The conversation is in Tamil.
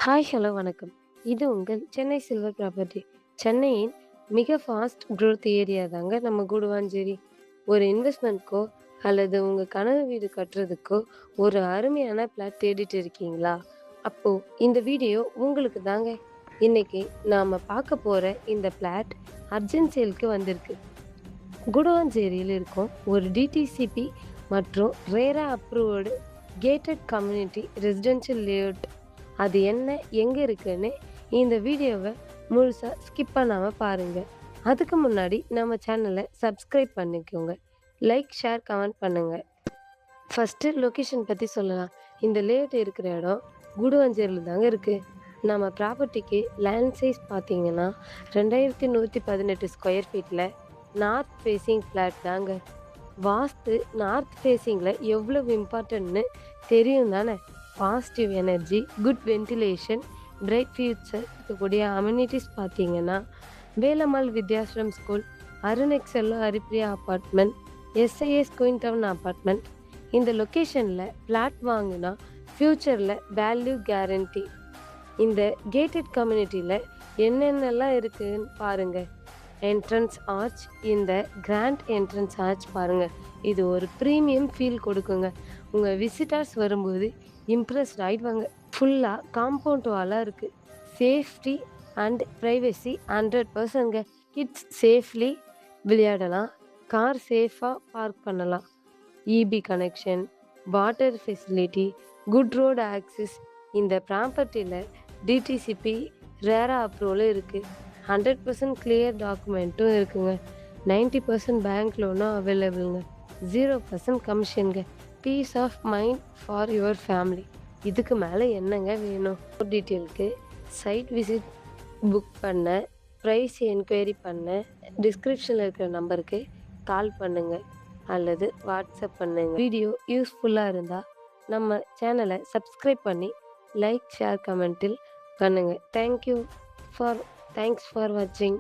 ஹலோ வணக்கம். இது உங்கள் சென்னை சில்வர் ப்ராப்பர்ட்டி. சென்னையின் மிக ஃபாஸ்ட் குரோத் ஏரியா தாங்க நம்ம கூடுவாஞ்சேரி. ஒரு இன்வெஸ்ட்மெண்ட்க்கோ அல்லது உங்க கனவு வீடு கட்டுறதுக்கோ ஒரு அருமையான பிளாட் தேடிட்டு இருக்கீங்களா? அப்போ இந்த வீடியோ உங்களுக்கு தாங்க. இன்னைக்கு நாம பார்க்க போற இந்த பிளாட் அர்ஜென்ட் சேலுக்கு வந்திருக்கு. குடுவாஞ்சேரியில் இருக்கும் ஒரு டிடிசிபி மற்றும் ரேரா approved gated community residential layout. அது என்ன, எங்கே இருக்குன்னு இந்த வீடியோவை முழுசாக ஸ்கிப் பண்ணாமல் பாருங்கள். அதுக்கு முன்னாடி நம்ம சேனலை சப்ஸ்கிரைப் பண்ணிக்கோங்க. லைக், ஷேர், கமெண்ட் பண்ணுங்கள். ஃபஸ்ட்டு லொக்கேஷன் பற்றி சொல்லலாம். இந்த லேஅவுட் இருக்கிற இடம் குடுவாஞ்சேரியில் தாங்க இருக்குது. நம்ம ப்ராப்பர்ட்டிக்கு லேண்ட் சைஸ் பார்த்தீங்கன்னா 2118 ஸ்கொயர் ஃபீட்டில் நார்த் ஃபேஸிங் ஃப்ளாட் தாங்க. வாஸ்து நார்த் ஃபேஸிங்கில் எவ்வளவு இம்பார்ட்டன்ட்னு தெரியும் தானே. Positive energy, good ventilation, bright future இருக்கக்கூடிய அம்யூனிட்டிஸ் பார்த்தீங்கன்னா Velammal Vidyashram school, Arun Excello Haripriya apartment, SIS Queen Town apartment. இந்த லொக்கேஷனில் ஃப்ளாட் வாங்கினா ஃப்யூச்சரில் வேல்யூ கேரண்டி. இந்த கேட்டட் கம்யூனிட்டியில் என்னென்னலாம் இருக்குதுன்னு பாருங்கள். என்ட்ரன்ஸ் ஆர்ச், இந்த கிராண்ட் என்ட்ரன்ஸ் ஆர்ச் பாருங்கள். இது ஒரு ப்ரீமியம் ஃபீல் கொடுக்குங்க. உங்கள் விசிட்டர்ஸ் வரும்போது இம்ப்ரெஸ்ட் ஆகிடுவாங்க. ஃபுல்லாக காம்பவுண்ட் வாலாக இருக்குது. சேஃப்டி அண்ட் ப்ரைவசி 100%ங்க. கிட்ஸ் சேஃப்லி விளையாடலாம், கார் சேஃபாக பார்க் பண்ணலாம். EB connection, water facility, good road access. இந்த ப்ராப்பர்ட்டியில் டிடிசிபி ரேரா அப்ரூவலும் இருக்குது. 100% கிளியர் டாக்குமெண்ட்டும் இருக்குங்க. 90% பேங்க் லோனும் அவைலபிளுங்க. 0% கமிஷனுங்க. Peace of mind for your family. இதுக்கு மேலே என்னங்க வேணும்? டீட்டெயிலுக்கு சைட் விசிட் புக் பண்ண, ப்ரைஸ் என்கொயரி பண்ண டிஸ்கிரிப்ஷனில் இருக்கிற நம்பருக்கு கால் பண்ணுங்கள் அல்லது வாட்ஸ்அப் பண்ணுங்கள். வீடியோ யூஸ்ஃபுல்லாக இருந்தால் நம்ம சேனலை சப்ஸ்கிரைப் பண்ணி லைக், ஷேர், கமெண்ட்டில் பண்ணுங்கள். தேங்க்ஸ் ஃபார் வாட்சிங்.